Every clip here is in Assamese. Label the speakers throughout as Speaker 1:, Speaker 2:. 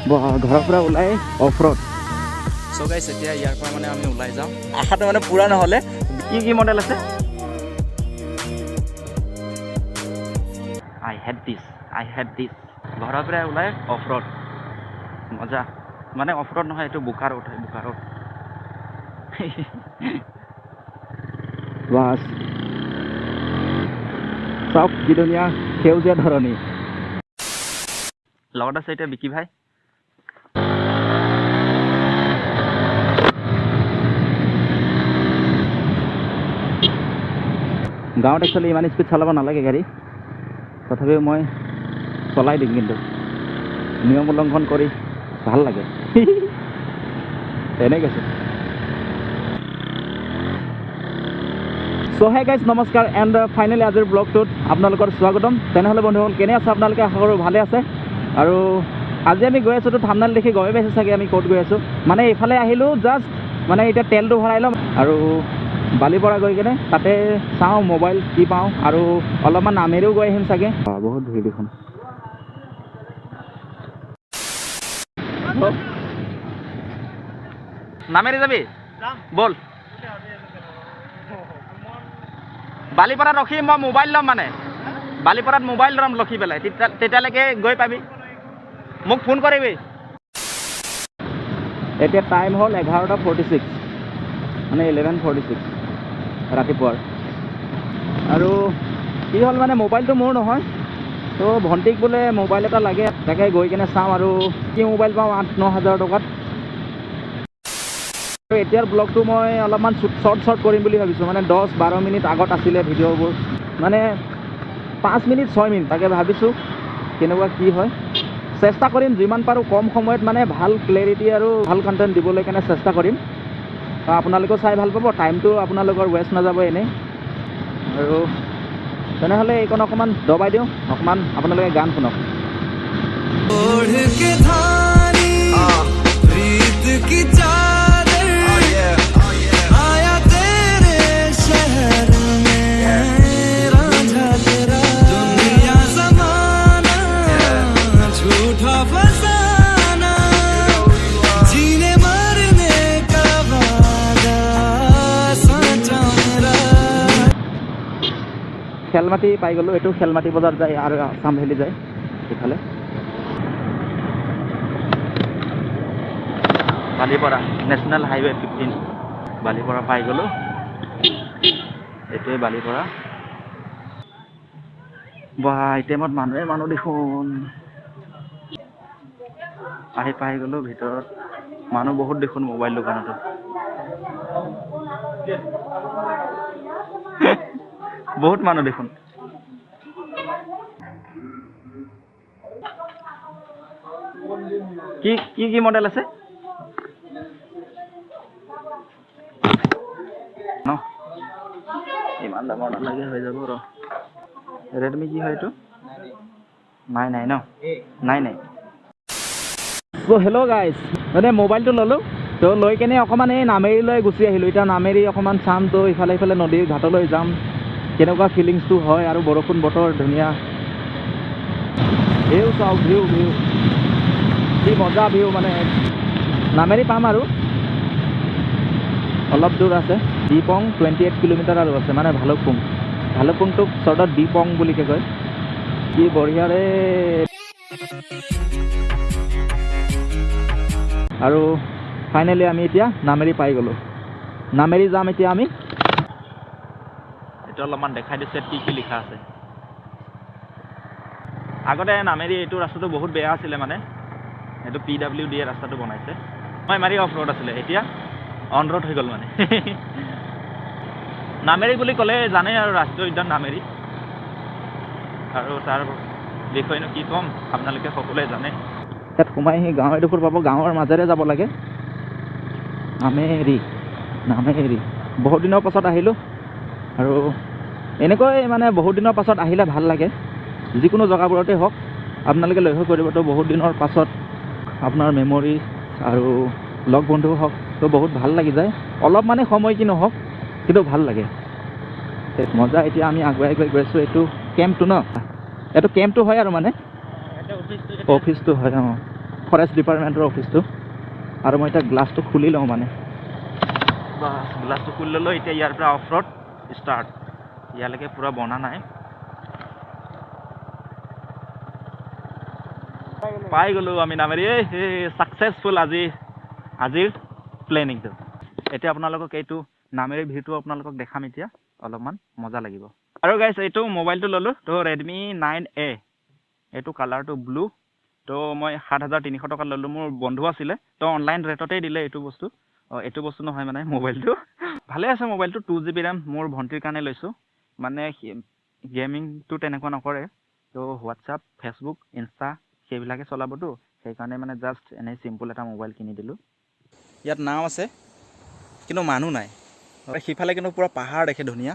Speaker 1: ঘৰৰ পৰা ওলাই অফ ৰোড
Speaker 2: সো গাইস এতিয়া ইয়াৰ পৰা মানে আমি ওলাই যাম আশাটো মানে পুৰা নহলে কি মডেল আছে আই হেড দিস ঘৰৰ পৰা ওলাই অফ ৰোড মজা মানে অফ ৰোড নহয় এটো বুকা ৰোড
Speaker 1: বাস সব কি দুনিয়া সেউজীয়া ধৰণী
Speaker 2: লগত আছে এতিয়া বিকি ভাই
Speaker 1: গাঁৱত একচুৱেলি ইমান স্পীড চলাব নালাগে গাড়ী তথাপিও মই চলাই দিম কিন্তু নিয়ম উল্লংঘন কৰি ভাল লাগে এনেই কৈছে সো হে গাইজ নমস্কাৰ এণ্ড ফাইনেলি আজিৰ ব্লগটোত আপোনালোকৰ স্বাগতম তেনেহ'লে বন্ধুসকল কেনে আছে আপোনালোকে আশা কৰোঁ ভালে আছে আৰু আজি আমি গৈ আছোঁ তো থাম্বনেইল দেখি গৈ পাইছে চাগে আমি ক'ত গৈ আছোঁ মানে এইফালে আহিলোঁ জাষ্ট মানে এতিয়া তেলটো ভৰাই ল'ম আৰু বালিপৰা গৈ কিনে তাতে চাওঁ মোবাইল কি পাওঁ আৰু অলপমান নামেৰিও গৈ আহিম চাগে বহুত ভিৰ দেখোন
Speaker 2: নামেৰি যাবি বল বালিপৰাত ৰখি মই মোবাইল ল'ম মানে বালিপৰাত মোবাইল ল'ম ৰখি পেলাই তেতিয়ালৈকে গৈ পাবি মোক ফোন কৰিবি
Speaker 1: এতিয়া টাইম হ'ল 11:46 মানে 11:46 ৰাতিপুৱাৰ আৰু কি হ'ল মানে মোবাইলটো মোৰ নহয় তো ভণ্টিক বোলে মোবাইল এটা লাগে তাকে গৈ কিনে চাওঁ আৰু কি মোবাইল পাওঁ 8-9 হাজাৰ টকাত আৰু এতিয়াৰ ব্লগটো মই অলপমান শ্বৰ্ট কৰিম বুলি ভাবিছোঁ মানে 10-12 মিনিট আগত আছিলে ভিডিঅ'বোৰ মানে 5 মিনিট 6 মিনিট তাকে ভাবিছোঁ কেনেকুৱা কি হয় চেষ্টা কৰিম যিমান পাৰোঁ কম সময়ত মানে ভাল ক্লেৰিটি আৰু ভাল কণ্টেণ্ট দিবলৈ কাৰণে চেষ্টা কৰিম আপোনালোকেও চাই ভাল পাব টাইমটো আপোনালোকৰ ৱেষ্ট নাযাব এনেই আৰু তেনেহ'লে এইকণ অকণমান দবাই দিওঁ অকণমান আপোনালোকে গান শুনক খেলমাটি পাই গ'লোঁ এইটো খেলমাটি বজাৰ যায় আৰু আছাম ভেলি যায় এইফালে
Speaker 2: বালিপৰা নেশ্যনেল হাইৱে 15 বালিপৰা পাই গ'লোঁ এইটোৱে বালিপৰা বাহ এই টাইমত মানুহ দেখোন আহি পাই গ'লোঁ ভিতৰত মানুহ বহুত দেখোন মোবাইল দোকানতো বহুত মানুহ দেখোন কি মডেল আছে ন ইমান দামৰ নালাগে হৈ যাব ৰ ৰেডমি কি হয় এইটো নাই ন নাই
Speaker 1: চ' হেল্ল' গাইজ মানে মোবাইলটো ল'লোঁ তো লৈ কেনে অকণমান এই নামেৰিলৈ গুচি আহিলোঁ এতিয়া নামেৰি অকণমান চাম তো ইফালে নদীৰ ঘাটলৈ যাম কেনেকুৱা ফিলিংছটো হয় আৰু বৰষুণ বতৰ ধুনীয়া ভিউ চাওক ভিউ কি মজা ভিউ মানে নামেৰি পাম আৰু অলপ দূৰ আছে দিপং 28 কিলোমিটাৰ আৰু আছে মানে ভালুকপুংটোক চৰ্টত দিপং বুলিকে কয় কি বঢ়িয়াৰে আৰু ফাইনেলি আমি এতিয়া নামেৰি পাই গ'লোঁ নামেৰি যাম এতিয়া আমি
Speaker 2: এইটো অলপমান দেখাই দিছে কি লিখা আছে আগতে নামেৰি এইটো ৰাস্তাটো বহুত বেয়া আছিলে মানে এইটো PWD ৰাস্তাটো বনাইছে মই মাৰি অফ ৰোড আছিলে এতিয়া অন ৰোড হৈ গ'ল মানে নামেৰি বুলি ক'লে জানে আৰু ৰাষ্ট্ৰীয় উদ্যান নামেৰি আৰু তাৰ বিষয়েনো কি ক'ম আপোনালোকে সকলোৱে জানে
Speaker 1: ইয়াত সোমাই আহি গাঁও এডোখৰ পাব গাঁৱৰ মাজেৰে যাব লাগে নামেৰি বহুত দিনৰ পাছত আহিলোঁ আৰু এনেকৈ মানে বহুত দিনৰ পাছত আহিলে ভাল লাগে যিকোনো জেগাবোৰতে হওক আপোনালোকে লক্ষ্য কৰিব তো বহুত দিনৰ পাছত আপোনাৰ মেমৰি আৰু লগ বন্ধু হওক তো বহুত ভাল লাগি যায় অলপ মানে সময় কি নহওক কিন্তু ভাল লাগে মজা এতিয়া আমি আগুৱাই গৈ গৈছোঁ এইটো কেম্পটো ন এইটো কেম্পটো হয় আৰু মানে অফিচটো হয় ফৰেষ্ট ডিপাৰ্টমেণ্টৰ অফিচটো আৰু মই এতিয়া গ্লাছটো খুলি লওঁ মানে গ্লাছটো খুলি ল'লোঁ এতিয়া ইয়াৰ পৰা অফ ৰোড ষ্টাৰ্ট ইয়ালৈকে পূৰা বনা নাই পাই গ'লোঁ আমি নামেৰি এই ছাকচেছফুল আজিৰ প্লেনিংটো এতিয়া আপোনালোকক এইটো নামেৰি ভিউটো আপোনালোকক দেখাম এতিয়া অলপমান মজা লাগিব আৰু গাইছ এইটো মোবাইলটো ল'লোঁ তো ৰেডমি 9A এইটো কালাৰটো ব্লু তো মই 7,300 টকাত ল'লোঁ মোৰ বন্ধু আছিলে তো অনলাইন ৰেটতেই দিলে এইটো বস্তু নহয় মানে মোবাইলটো ভালে আছে মোবাইলটো 2GB ৰেম মোৰ ভণ্টিৰ কাৰণে লৈছোঁ মানে গেমিংটো তেনেকুৱা নকৰে তো হোৱাটছআপ ফেচবুক ইনষ্টা সেইবিলাকে চলাবতো সেইকাৰণে মানে জাষ্ট এনেই চিম্পল এটা মোবাইল কিনি দিলোঁ ইয়াত নাও আছে কিন্তু মানুহ নাই সিফালে কিন্তু পূৰা পাহাৰ দেখে ধুনীয়া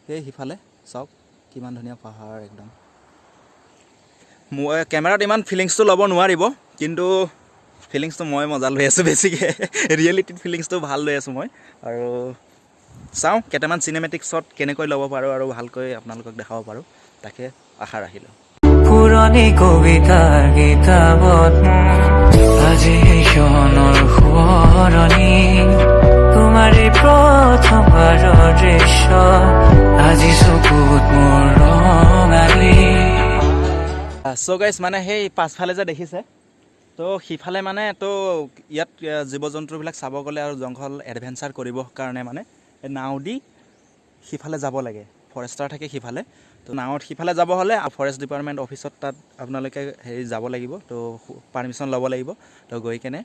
Speaker 1: সেই সিফালে চাওক কিমান ধুনীয়া পাহাৰ একদম কেমেৰাত ইমান ফিলিংছটো ল'ব নোৱাৰিব কিন্তু ফিলিংছটো মই মজা লৈ আছোঁ বেছিকৈ ৰিয়েলিটিত ফিলিংছটো ভাল লৈ আছোঁ মই আৰু চাওঁ কেইটামান চিনেমেটিক শ্বট কেনেকৈ ল'ব পাৰোঁ আৰু ভালকৈ আপোনালোকক দেখাব পাৰোঁ তাকে আশা ৰাখিলোঁ
Speaker 3: পুৰণি কবিতাৰ কিতাপত আজি ক্ষণৰ সোঁৱৰণি তোমাৰ এই প্ৰথমবাৰৰ দৃশ্য আজি চকুত মোৰ ৰঙালী
Speaker 1: চ' গাইছ মানে সেই পাছফালে যে দেখিছে তো সিফালে মানে তো ইয়াত জীৱ জন্তুবিলাক চাব গ'লে আৰু জংঘল এডভেঞ্চাৰ কৰিবৰ কাৰণে মানে নাও দি সিফালে যাব লাগে ফৰেষ্টাৰ থাকে সিফালে তো নাৱত সিফালে যাব হ'লে ফৰেষ্ট ডিপাৰ্টমেণ্ট অফিচত তাত আপোনালোকে যাব লাগিব তো পাৰ্মিশ্যন ল'ব লাগিব তো গৈ কেনে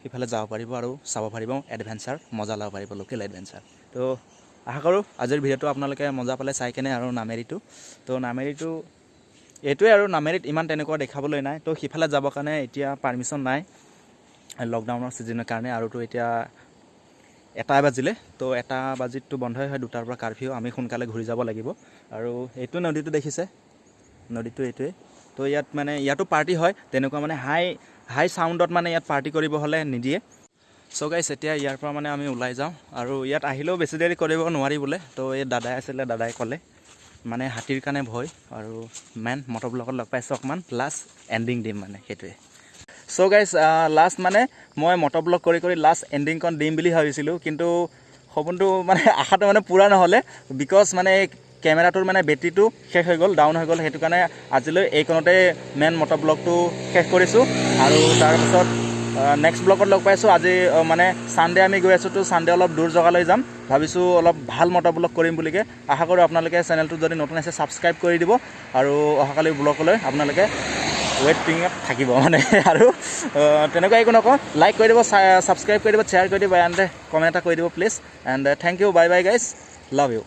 Speaker 1: সিফালে যাব পাৰিব আৰু চাব পাৰিব এডভেঞ্চাৰ মজা ল'ব পাৰিব লোকেল এডভেঞ্চাৰ তো আশা কৰোঁ আজিৰ ভিডিঅ'টো আপোনালোকে মজা পালে চাই কেনে আৰু নামেৰিটো তো নামেৰিটো এইটোৱে আৰু নামেৰিত ইমান তেনেকুৱা দেখাবলৈ নাই তো সিফালে যাবৰ কাৰণে এতিয়া পাৰ্মিশ্যন নাই লকডাউনৰ ছিজনৰ কাৰণে আৰুতো এতিয়া 1 বাজিলে তো 1 বাজিতটো বন্ধই হয় 2টাৰ পৰা কাৰফিউ আমি সোনকালে ঘূৰি যাব লাগিব আৰু এইটো নদীটো দেখিছে নদীটো এইটোৱে তো ইয়াত মানে ইয়াতো পাৰ্টি হয় তেনেকুৱা মানে হাই চাউণ্ডত মানে ইয়াত পাৰ্টি কৰিব হ'লে নিদিয়ে চ' গাইছ এতিয়া ইয়াৰ পৰা মানে আমি ওলাই যাওঁ আৰু ইয়াত আহিলেও বেছি দেৰি কৰিব নোৱাৰি বোলে তো এই দাদাই আছিলে দাদাই ক'লে মানে হাতীৰ কাৰণে ভয় আৰু মেন মটৰ ব্লকত লগ পাইছোঁ অকণমান লাষ্ট এণ্ডিং দিম মানে সেইটোৱে চ' গাইছ লাষ্ট মানে মই মটৰ ব্লক কৰি লাষ্ট এণ্ডিংখন দিম বুলি ভাবিছিলোঁ কিন্তু সপোনটো মানে আশাটো মানে পূৰা নহ'লে বিকজ মানে কেমেৰাটোৰ মানে বেটেৰীটো শেষ হৈ গ'ল ডাউন হৈ গ'ল সেইটো কাৰণে আজিলৈ এইকণতে মেইন মটৰ ব্লকটো শেষ কৰিছোঁ আৰু তাৰপিছত নেক্সট ব্লকত লগ পাইছোঁ আজি মানে ছানডে আমি গৈ আছোঁ তো ছানডে অলপ দূৰ জেগালৈ যাম ভাবিছোঁ অলপ ভাল মটৰ ব্লক কৰিম বুলিকৈ আশা কৰোঁ আপোনালোকে চেনেলটো যদি নতুন আছে ছাবস্ক্ৰাইব কৰি দিব আৰু অহাকালি ব্লকলৈ আপোনালোকে ৱেটিঙত থাকিব মানে আৰু তেনেকুৱা একো নকওঁ লাইক কৰি দিব ছাবস্ক্ৰাইব কৰি দিব শ্বেয়াৰ কৰি দিব এণ্ড কমেণ্ট এটা কৰি দিব please and thank you bye bye guys love U